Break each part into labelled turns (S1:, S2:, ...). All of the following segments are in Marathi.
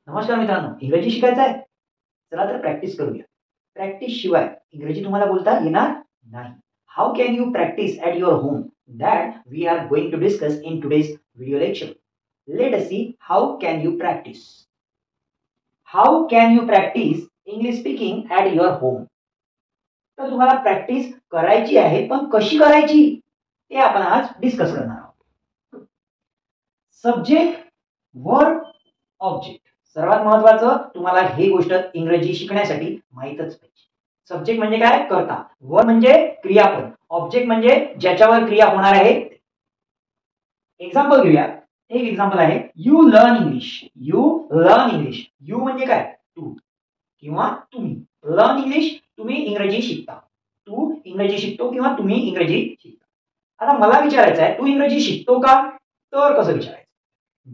S1: नमस्कार मित्रांनो, इंग्रजी शिकायचं आहे? चला तर प्रॅक्टिस करूया. प्रॅक्टिस शिवाय इंग्रजी तुम्हाला बोलता येणार नाही. How can you practice at your home? That we are going to discuss in today's video lecture. Let us see how can you practice. How can you practice English speaking at your home? तर तुम्हाला प्रॅक्टिस करायची आहे, पण कशी करायची ते आपण आज डिस्कस करणार आहोत. Subject, verb, object. सर्वात महत्वाचं तुम्हाला ही गोष्ट इंग्रजी शिकण्यासाठी माहीतच पाहिजे. सब्जेक्ट म्हणजे काय? कर्ता. वर्ब म्हणजे क्रियापद. ऑब्जेक्ट म्हणजे ज्याच्यावर क्रिया होणार आहे. एक्झाम्पल घेऊया. एक एक्झाम्पल आहे, you learn English. You learn English. You म्हणजे काय? तू किंवा तुम्ही. लर्न इंग्लिश, तुम्ही इंग्रजी शिकता. तू इंग्रजी शिकतो किंवा तुम्ही इंग्रजी शिकता. आता मला विचारायचं आहे, तू इंग्रजी शिकतो का? तर कसं विचारायचं?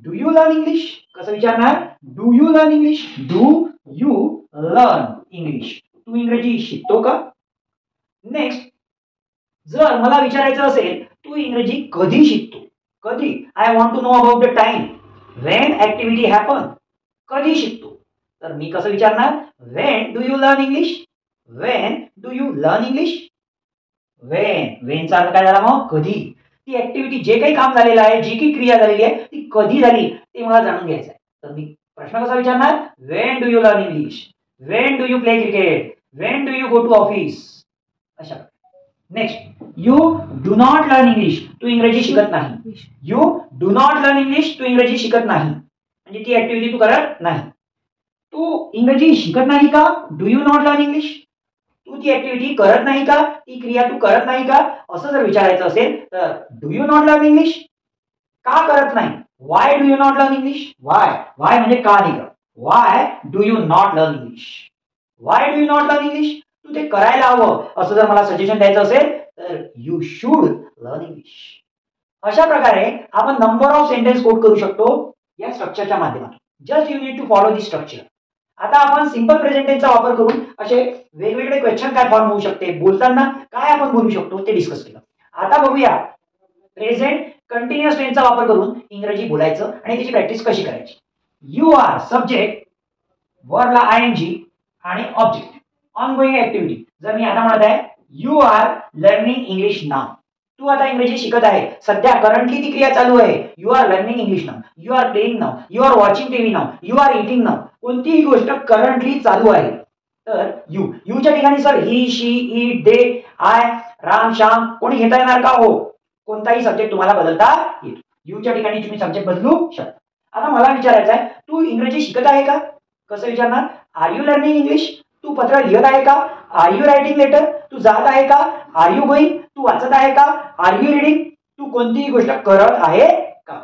S1: Do you learn English? कसं विचारणार? Do you learn English? Do you learn English? तू इंग्रजी शिकतो का? नेक्स्ट, जर मला विचारायचं असेल, तू इंग्रजी कधी शिकतो? कधी? I want to know about the time when activity happen. कधी शिकतो? तर मी कसं विचारणार? When do you learn English? When do you learn English? व्हेनचा अर्थ काय झाला मग? कधी. ती ऍक्टिव्हिटी, जे काही काम झालेलं आहे, जी काही क्रिया झालेली आहे, ती कधी झाली ते मला जाणून घ्यायचं आहे. तर मी प्रश्न कसा विचारणार? When do you learn English? When do you play cricket? When do you go to office? अशा. Next, you do not learn English. तू इंग्रजी शिकत नाही. You do not learn English. तू इंग्रजी शिकत नाही, म्हणजे ती ऍक्टिव्हिटी तू करत नाही. तू इंग्रजी शिकत नाही का? Do you not learn English. तू ती ऍक्टिव्हिटी करत नाही का? ती क्रिया तू करत नाही का? असं जर विचारायचं असेल तर do you not learn English? का करत नाही? Why do you not learn English? Why म्हणजे का नाही करत. Why do you not learn English? Why do you not learn English? तू ते करायला हवं असं जर मला सजेशन द्यायचं असेल तर यू शुड लर्न इंग्लिश. अशा प्रकारे आपण नंबर ऑफ सेंटेन्स कोट करू शकतो या स्ट्रक्चरच्या माध्यमातून. Just you need to follow this structure. आता आपण सिंपल प्रेझेंट टेन्सचा वापर करून असे वेगवेगळे क्वेश्चन काय फॉर्म होऊ शकते, बोलताना काय आपण बोलू शकतो ते डिस्कस केलं. आता बघूया प्रेझेंट कंटिन्युअस टेन्सचा वापर करून इंग्रजी बोलायचं आणि त्याची प्रॅक्टिस कशी करायची. यू आर सब्जेक्ट, वर्बला आयएनजी आणि ऑब्जेक्ट. Ongoing activity. जर मी आता म्हणत आहे यू आर लर्निंग इंग्लिश नाव. तू आता इंग्रजी शिकत आहे. सध्या करंटली ती क्रिया चालू आहे. You are learning English now. You are playing now. You are watching TV now. You are eating now. कोणतीही गोष्ट करंटली चालू आहे तर यूच्या ठिकाणी sir he, she, it, they, I, Ram, Shyam कोणी घेता येणार का? हो, कोणताही सब्जेक्ट तुम्हाला बदलता येतो. यूच्या ठिकाणी तुम्ही सब्जेक्ट बदलू शकता. आता मला विचारायचं आहे, तू इंग्रजी शिकत आहे का? कसं विचारणार? Are you learning English? तू पत्र लिहत आहे का? Are you writing letter? तू जात आहे का? Are you going? तू वाचत आहे का? Are you reading? तू कोणतीही गोष्ट करत आहे का?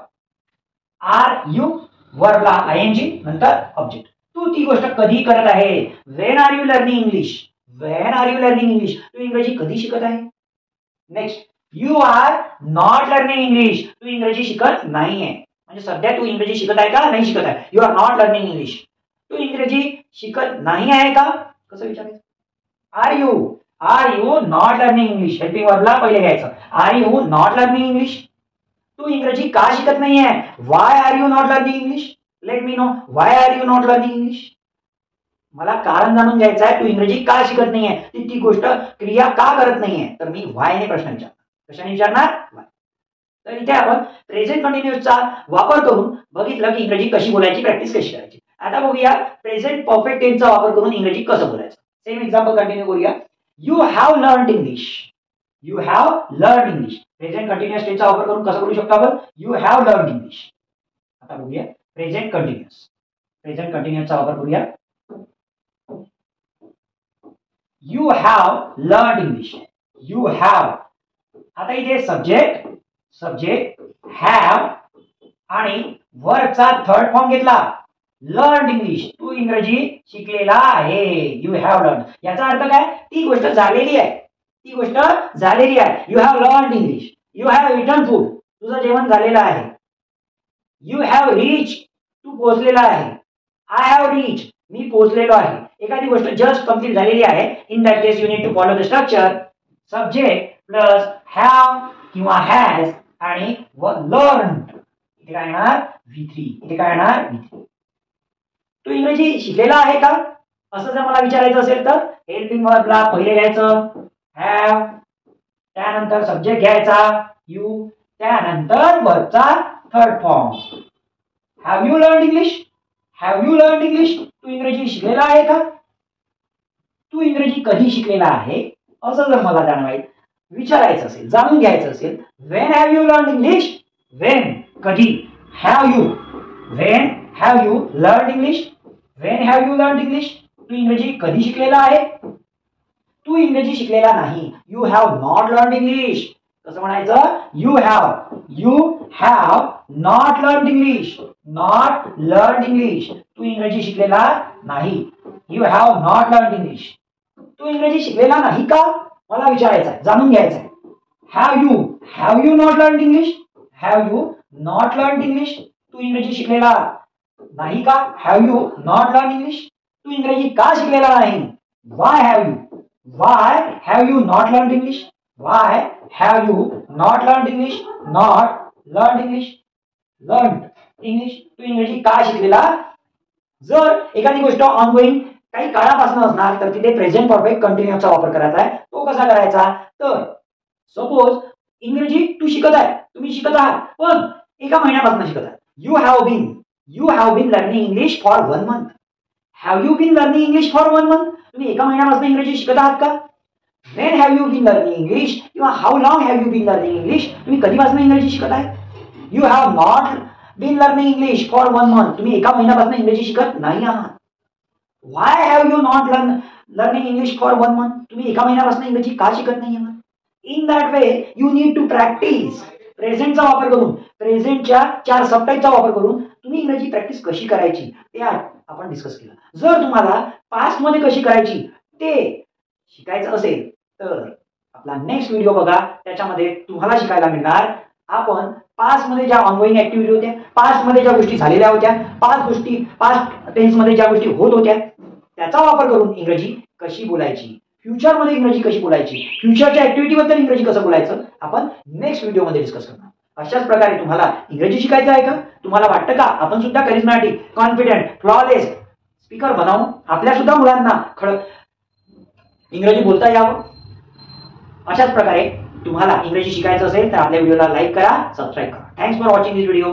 S1: आर यू वर्बला आयएनजी नंतर ऑब्जेक्ट. तू ती गोष्ट कधी करत आहे? When are you learning English? When are you learning English? तू इंग्रजी कधी शिकत आहे? Next, you are not learning English. तू इंग्रजी शिकत नाहीये, म्हणजे सध्या तू इंग्रजी शिकत आहे का? नाही शिकत आहे. You are not learning English. तू इंग्रजी शिकत नाही आहे का? कसं विचारायचं? Are you not learning English? Helping वर्बला पहिले घ्यायचं. Are you not learning English? तू इंग्रजी का शिकत नाहीये? Why are you not learning English? Let me know why are you not learning English? मला कारण जाणून घ्यायचं आहे. तू इंग्रजी का शिकत नाहीये? ती गोष्ट क्रिया का करत नाहीये? तर मी वाय ने प्रश्न विचारणार. कशाने विचारणार? वाय. तर इथे आपण प्रेझेंट कंटिन्युअसचा वापर करून बघितलं की इंग्रजी कशी बोलायची, प्रॅक्टिस कशी करायची. आता बघूया प्रेझेंट परफेक्ट टेन्सचा वापर करून इंग्रजी कसं बोलायचं. सेम एक्झाम्पल कंटिन्यू करूया. You have learned English. You have learned English. Present continuous टेन्सचा वापर करून कसं बोलू शकतो आपण? You have learned English. आता बघूया प्रेझेंट कंटिन्युअस. प्रेझेंट कंटिन्युअसचा वापर करूया. You have learned English. You have. आता इथे सब्जेक्ट हॅव आणि वर्बचा थर्ड फॉर्म घेतला. Learned English. तू इंग्रजी शिकलेला आहे. You have learn. याचा अर्थ काय? ती गोष्ट झालेली आहे. ती गोष्ट झालेली आहे. You have learned English. You have eaten food. तुझं जेवण झालेलं आहे. You have reach. तू पोहोचलेला आहे. I have reach. मी पोहोचलेलो आहे. एखादी गोष्ट जस्ट कंप्लीट झालेली आहे. In that case you need to follow the structure. Subject plus have किंवा हॅज आणि लर्न. इथे काय येणार? V3. इथे काय येणार? V3. तू इंग्रजी शिकलेला आहे का असं जर मला विचारायचं असेल तर हेल्पिंग वर्बला पहिले घ्यायचं हॅव, त्यानंतर सब्जेक्ट घ्यायचा यू, त्यानंतर वर्बचा third form. Have you learn English? Have you learn English? तू इंग्रजी शिकलेला आहे का? तू इंग्रजी कधी शिकलेला आहे असं जर मला विचारायचं असेल, जाणून घ्यायचं असेल, when have you learn English? When कधी, have you, when have you learn English? When have you learn English? तू इंग्रजी कधी शिकलेला आहे? तू इंग्रजी शिकलेला नाही. You have not learn English. कसं म्हणायचं? You have not learn English. Not learn English. तू इंग्रजी शिकलेला नाही. You have not learn English. तू इंग्रजी शिकलेला नाही का मला विचारायचं आहे, जाणून घ्यायचं आहे. Have you not learn English? Have you not learn English? तू इंग्रजी शिकलेला नाही का? Have you not learn English? तू इंग्रजी का शिकलेला नाही? Why have you not learn English? Why have you not learn English? Not learn English, learn English. तू इंग्रजी का शिकलेला? जर एखादी गोष्ट ऑनगोईंग काही काळापासून असणार तर तिथे प्रेझेंट परफेक्ट कंटिन्यूचा वापर करायचा आहे. तो कसा करायचा? तर सपोज इंग्रजी तू शिकत आहे, तुम्ही शिकत आहात, पण एका महिन्यापासून शिकत आहात. You have been learning English for 1 month. Have you been learning English for 1 month? तुम्ही एका महिन्यापासून इंग्रजी शिकत आहात का? When have you been learning English किंवा how long have you been learning English? तुम्ही कधीपासून इंग्रजी शिकत आहे? You have not been learning English for 1 month. तुम्ही एका महिन्यापासून इंग्रजी शिकत नाही आहात. Why have you not learning English for 1 month? तुम्ही एका महिन्यापासून इंग्रजी का शिकत नाही आहात? In that way you need to practise. प्रेझेंटचा वापर करून, प्रेझेंटच्या 4 सबटाईपचा वापर करून तुम्ही इंग्रजी प्रॅक्टिस कशी करायची ते आपण डिस्कस केलं. जर तुम्हाला पास्ट मध्ये कशी करायची ते शिकायचं असेल तर आपला नेक्स्ट व्हिडिओ बघा. त्याच्यामध्ये तुम्हाला शिकायला मिळणार आपण पास्ट मध्ये ज्या ऑनगोईंग ऍक्टिव्हिटी होत्या, पास्ट मध्ये ज्या गोष्टी झालेल्या होत्या, पास्ट टेन्स मध्ये ज्या गोष्टी होत होत्या त्याचा वापर करून इंग्रजी कशी बोलायची, फ्युचर मध्ये इंग्रजी कशी बोलायची, फ्युचरच्या ऍक्टिव्हिटी बद्दल इंग्रजी कसं बोलायचं आपण नेक्स्ट व्हिडिओ मध्ये डिस्कस करणार. अशाच प्रकारे तुम्हाला इंग्रजी शिकायचं आहे का? तुम्हाला वाटतं का आपण सुद्धा करिस्मॅटिक, कॉन्फिडेंट, फ्लॉलेस स्पीकर बनावून आपल्या सुद्धा मुलांना इंग्रजी बोलता यावं? अशाच प्रकारे तुम्हाला इंग्रजी शिकायचं असेल तर आपल्या व्हिडिओला लाईक करा, सबस्क्राईब करा. Thanks for watching this video.